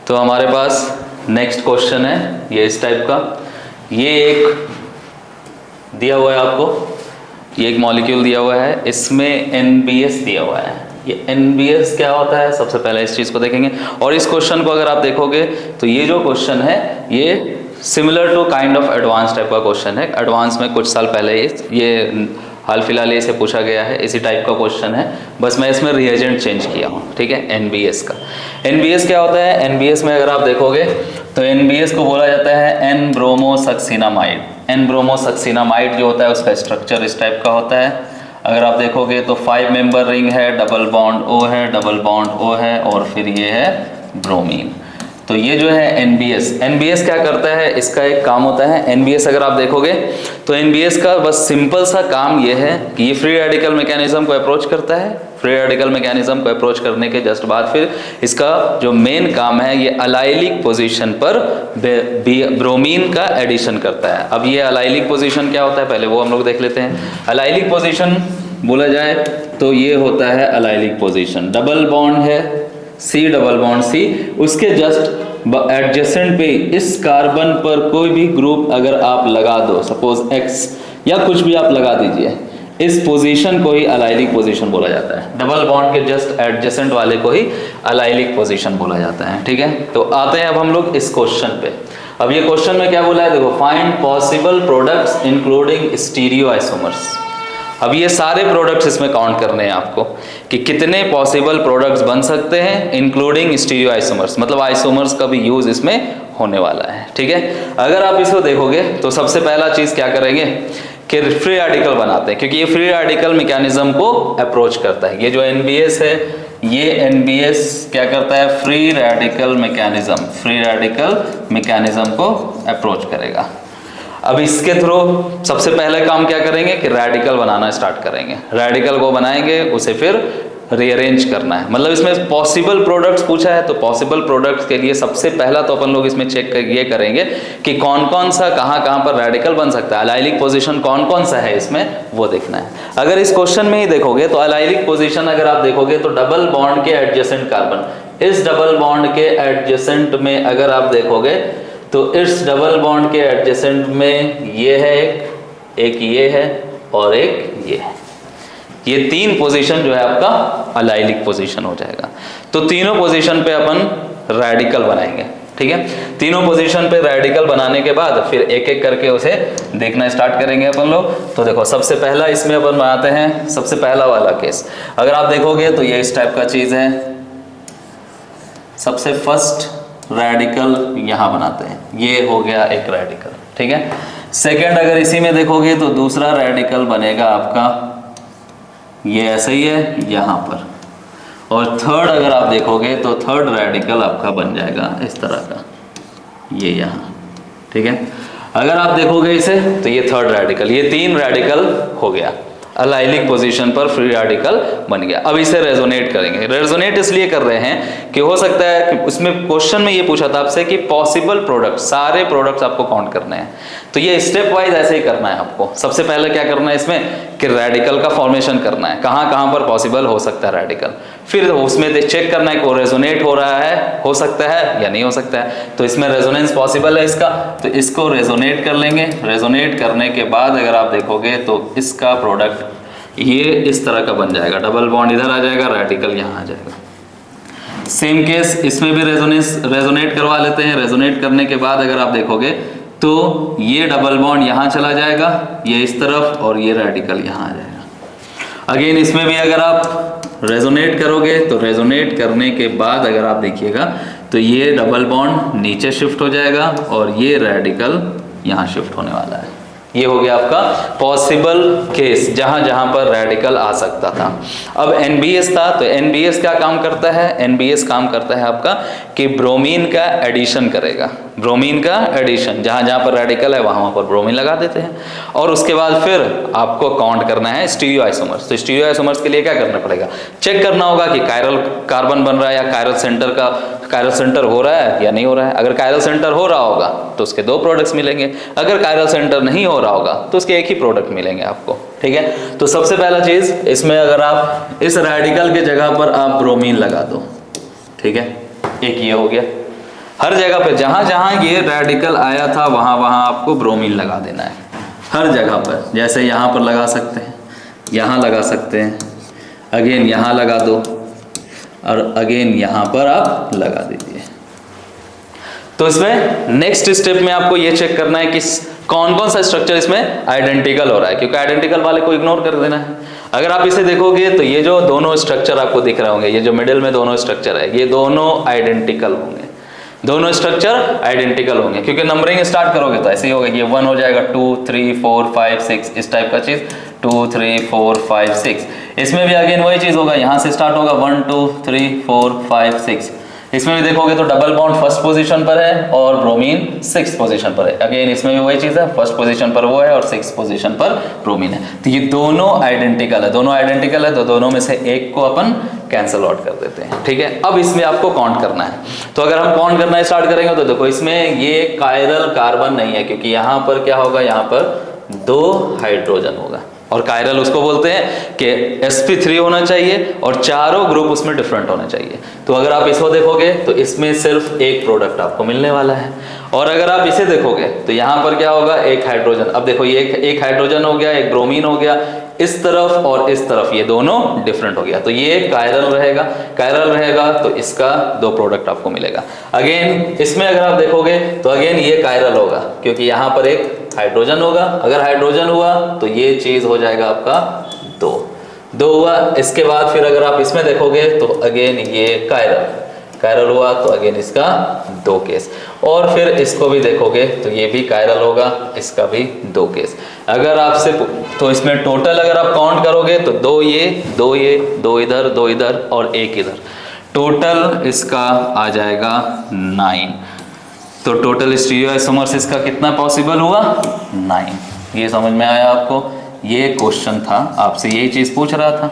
तो हमारे पास next question है ये इस टाइप का। ये एक दिया हुआ है आपको, ये एक मॉलिक्यूल दिया हुआ है, इसमें NBS दिया हुआ है। ये NBS क्या होता है, सबसे पहले इस चीज़ को देखेंगे। और इस क्वेश्चन को अगर आप देखोगे तो ये जो क्वेश्चन है ये similar to kind of advance type का क्वेश्चन है। एडवांस में कुछ साल पहले ये हाल फिलहाल इसे पूछा गया है, इसी टाइप का क्वेश्चन है, बस मैं इसमें रिएजेंट चेंज किया हूँ। ठीक है, NBS का। NBS क्या होता है, NBS में अगर आप देखोगे तो NBS को बोला जाता है N-ब्रोमोसक्सिनामाइड। N-ब्रोमोसक्सिनामाइड जो होता है उसका स्ट्रक्चर इस टाइप का होता है। अगर आप देखोगे तो 5 मेंबर रिंग है, डबल बॉन्ड O है, डबल बॉन्ड O है, और फिर ये है ब्रोमीन। तो ये जो है NBS क्या करता है, इसका एक काम होता है NBS। अगर आप देखोगे तो NBS का बस सिंपल सा काम ये है कि ये फ्री रेडिकल मैकेनिज्म को अप्रोच करता है। फ्री रेडिकल मैकेनिज्म को अप्रोच करने के जस्ट बाद फिर इसका जो मेन काम है ये अलाइलिक पोजीशन पर ब्रोमीन का एडिशन करता है। अब ये अलाइलिक पोजीशन क्या होता है पहले वो हम लोग देख लेते हैं। अलाइलिक पोजीशन बोला जाए तो ये होता है अलाइलिक पोजीशन, डबल बॉन्ड है C, डबल बॉन्ड C, उसके जस्ट एडजेसेंट पे इस कार्बन पर कोई भी ग्रुप अगर आप लगा दो, सपोज X या कुछ भी आप लगा दीजिए, इस पोजीशन को ही अलाइलिक पोजीशन बोला जाता है। डबल बॉन्ड के जस्ट एडजेसेंट वाले को ही अलाइलिक पोजीशन बोला जाता है। ठीक है, तो आते हैं अब हम लोग इस क्वेश्चन पे। अब ये क्वेश्चन में क्या बोला है, देखो, find possible products including stereo isomers. अब ये सारे प्रोडक्ट्स इसमें काउंट करने हैं आपको कि कितने पॉसिबल प्रोडक्ट्स बन सकते हैं इंक्लूडिंग स्टीरियो आइसोमर्स, मतलब आइसोमर्स का भी यूज इसमें होने वाला है। ठीक है, अगर आप इसको देखोगे तो सबसे पहला चीज क्या करेंगे कि फ्री रेडिकल बनाते हैं, क्योंकि ये फ्री रेडिकल मैकेनिज्म को अप्रोच करता है। ये जो NBS है, ये NBS क्या करता है, फ्री रेडिकल मैकेनिज्म को अप्रोच करेगा। अब इसके थ्रू सबसे पहले काम क्या करेंगे कि रेडिकल बनाना स्टार्ट करेंगे। रेडिकल को बनाएंगे, उसे फिर रीअरेंज करना है। मतलब इसमें पॉसिबल प्रोडक्ट्स पूछा है तो पॉसिबल प्रोडक्ट्स के लिए सबसे पहला तो अपन लोग इसमें चेक ये करेंगे कि कौन कौन सा कहाँ पर रेडिकल बन सकता है, अलाइलिक पोजीशन कौन कौन सा है इसमें, वो देखना है। अगर इस क्वेश्चन में ही देखोगे तो अलाइलिक पोजीशन अगर आप देखोगे तो डबल बॉन्ड के एडजेसेंट कार्बन, इस डबल बॉन्ड के एडजेसेंट में अगर आप देखोगे तो इस डबल बॉन्ड के एडजेसेंट में ये है एक ये है और एक ये है। ये तीन पोजीशन जो है आपका अलाइलिक पोजीशन हो जाएगा। तो तीनों पोजीशन पे अपन रेडिकल बनाएंगे। ठीक है, तीनों पोजीशन पे रेडिकल बनाने के बाद फिर एक एक करके उसे देखना स्टार्ट करेंगे अपन लोग। तो देखो, सबसे पहला इसमें अपन बनाते हैं, सबसे पहला वाला केस अगर आप देखोगे तो ये इस टाइप का चीज है। सबसे फर्स्ट रेडिकल यहाँ बनाते हैं, ये हो गया एक रेडिकल। ठीक है, सेकेंड अगर इसी में देखोगे तो दूसरा रेडिकल बनेगा आपका ये ऐसे ही है यहाँ पर, और थर्ड अगर आप देखोगे तो थर्ड रेडिकल आपका बन जाएगा इस तरह का, ये यहाँ। ठीक है, अगर आप देखोगे इसे तो ये थर्ड रेडिकल, ये तीन रेडिकल हो गया, अलाइलिक पोजीशन पर फ्री रेडिकल बन गया। अब इसे रेजोनेट करेंगे। रेजोनेट इसलिए कर रहे हैं कि हो सकता है कि उसमें क्वेश्चन में ये पूछा था आपसे कि पॉसिबल प्रोडक्ट, सारे प्रोडक्ट्स आपको काउंट करने हैं, तो ये स्टेप वाइज ऐसे ही करना है आपको। सबसे पहले क्या करना है इसमें कि रेडिकल का फॉर्मेशन करना है, कहाँ कहाँ पर पॉसिबल हो सकता है रेडिकल, फिर उसमें चेक करना है कि वो रेजोनेट हो रहा है, हो सकता है या नहीं हो सकता है। तो इसमें रेजोनेंस पॉसिबल है इसका, तो इसको रेजोनेट कर लेंगे। रेजोनेट करने के बाद अगर आप देखोगे तो इसका प्रोडक्ट ये इस तरह का बन जाएगा, डबल बॉन्ड इधर आ जाएगा, रेडिकल यहाँ आ जाएगा। सेम केस इसमें भी रेजोनेट करवा लेते हैं। रेजोनेट करने के बाद अगर आप देखोगे तो ये डबल बॉन्ड यहाँ चला जाएगा, ये इस तरफ, और ये रेडिकल यहाँ आ जाएगा। अगेन इसमें भी अगर आप रेजोनेट करोगे तो रेजोनेट करने के बाद अगर आप देखिएगा तो ये डबल बॉन्ड नीचे शिफ्ट हो जाएगा और ये रेडिकल यहाँ शिफ्ट होने वाला है। ये हो गया आपका पॉसिबल केस जहां जहां पर रेडिकल आ सकता था। अब NBS था, तो NBS क्या काम करता है, NBS काम करता है आपका कि ब्रोमीन का एडिशन करेगा। ब्रोमीन का एडिशन, जहां जहां पर रेडिकल है वहां पर ब्रोमीन लगा देते हैं, और उसके बाद फिर आपको काउंट करना है स्टीरियो आइसोमर्स। तो स्टीरियो आइसोमर्स के लिए क्या करना पड़ेगा, चेक करना होगा कि कायरल कार्बन बन रहा है या कायरल सेंटर हो रहा है या नहीं हो रहा है। अगर कायरल सेंटर हो रहा होगा तो उसके दो प्रोडक्ट्स मिलेंगे, अगर कायरल सेंटर नहीं हो रहा होगा तो उसके एक ही प्रोडक्ट मिलेंगे आपको। ठीक है, तो सबसे पहला चीज इसमें अगर आप इस रेडिकल के जगह पर आप ब्रोमीन लगा दो। ठीक है, एक ये हो गया। हर जगह पे जहां जहां ये रेडिकल आया था वहां वहां आपको ब्रोमीन लगा देना है, हर जगह पर। जैसे यहाँ पर लगा सकते हैं, यहाँ लगा सकते हैं, अगेन यहाँ लगा दो, और अगेन यहाँ पर आप लगा दीजिए। तो इसमें नेक्स्ट स्टेप में आपको ये चेक करना है कि कौन कौन सा स्ट्रक्चर इसमें आइडेंटिकल हो रहा है, क्योंकि आइडेंटिकल वाले को इग्नोर कर देना है। अगर आप इसे देखोगे तो ये जो दोनों स्ट्रक्चर आपको दिख रहे होंगे, ये जो मिडिल में दोनों स्ट्रक्चर है, ये दोनों आइडेंटिकल होंगे, दोनों स्ट्रक्चर आइडेंटिकल होंगे। क्योंकि नंबरिंग स्टार्ट करोगे तो ऐसे ही होगा, ये 1 हो जाएगा, 2 3 4 5 6 इस टाइप का चीज, 2 3 4 5 6। इसमें भी अगेन वही चीज होगा, यहाँ से स्टार्ट होगा 1 2 3 4 5 6। इसमें भी देखोगे तो डबल बॉन्ड फर्स्ट पोजीशन पर है और ब्रोमीन 6th पोजीशन पर है। अगेन इसमें भी वही चीज है, फर्स्ट पोजीशन पर वो है और 6th पोजीशन पर ब्रोमीन है। तो ये दोनों आइडेंटिकल है, दोनों आइडेंटिकल है, तो दोनों में से एक को अपन कैंसिल आउट कर देते हैं, ठीक है। अब इसमें आपको काउंट करना है, तो अगर हम काउंट करना स्टार्ट करेंगे तो देखो इसमें ये कायरल कार्बन नहीं है, क्योंकि यहाँ पर क्या होगा, यहाँ पर 2 हाइड्रोजन होगा, और कायरल उसको बोलते हैं कि sp3 होना चाहिए और चारों ग्रुप उसमें डिफरेंट होने चाहिए। तो अगर आप इसको देखोगे तो इसमें सिर्फ एक प्रोडक्ट आपको मिलने वाला है, और अगर आप इसे देखोगे तो यहाँ पर क्या होगा, एक हाइड्रोजन। अब देखो ये एक हाइड्रोजन हो गया, एक ब्रोमीन हो गया, इस तरफ और इस तरफ ये दोनों डिफरेंट हो गया, तो ये कायरल रहेगा। कायरल रहेगा तो इसका 2 प्रोडक्ट आपको मिलेगा। अगेन इसमें अगर आप देखोगे तो अगेन ये कायरल होगा, क्योंकि यहाँ पर एक हाइड्रोजन होगा। अगर हाइड्रोजन हुआ तो ये चीज हो जाएगा आपका 2 हुआ। इसके बाद फिर अगर आप इसमें देखोगे तो अगेन ये कायरल हुआ, तो अगेन इसका 2 केस। और फिर इसको भी देखोगे तो ये भी कायरल होगा, इसका भी 2 केस। अगर आपसे तो इसमें टोटल अगर आप काउंट करोगे तो 2 ये 2 ये 2 इधर 2 इधर और 1 इधर, टोटल इसका आ जाएगा 9। तो टोटल स्टीरियोआइसोमर्स इसका कितना पॉसिबल हुआ, 9। ये समझ में आया आपको? ये क्वेश्चन था, आपसे यही चीज पूछ रहा था।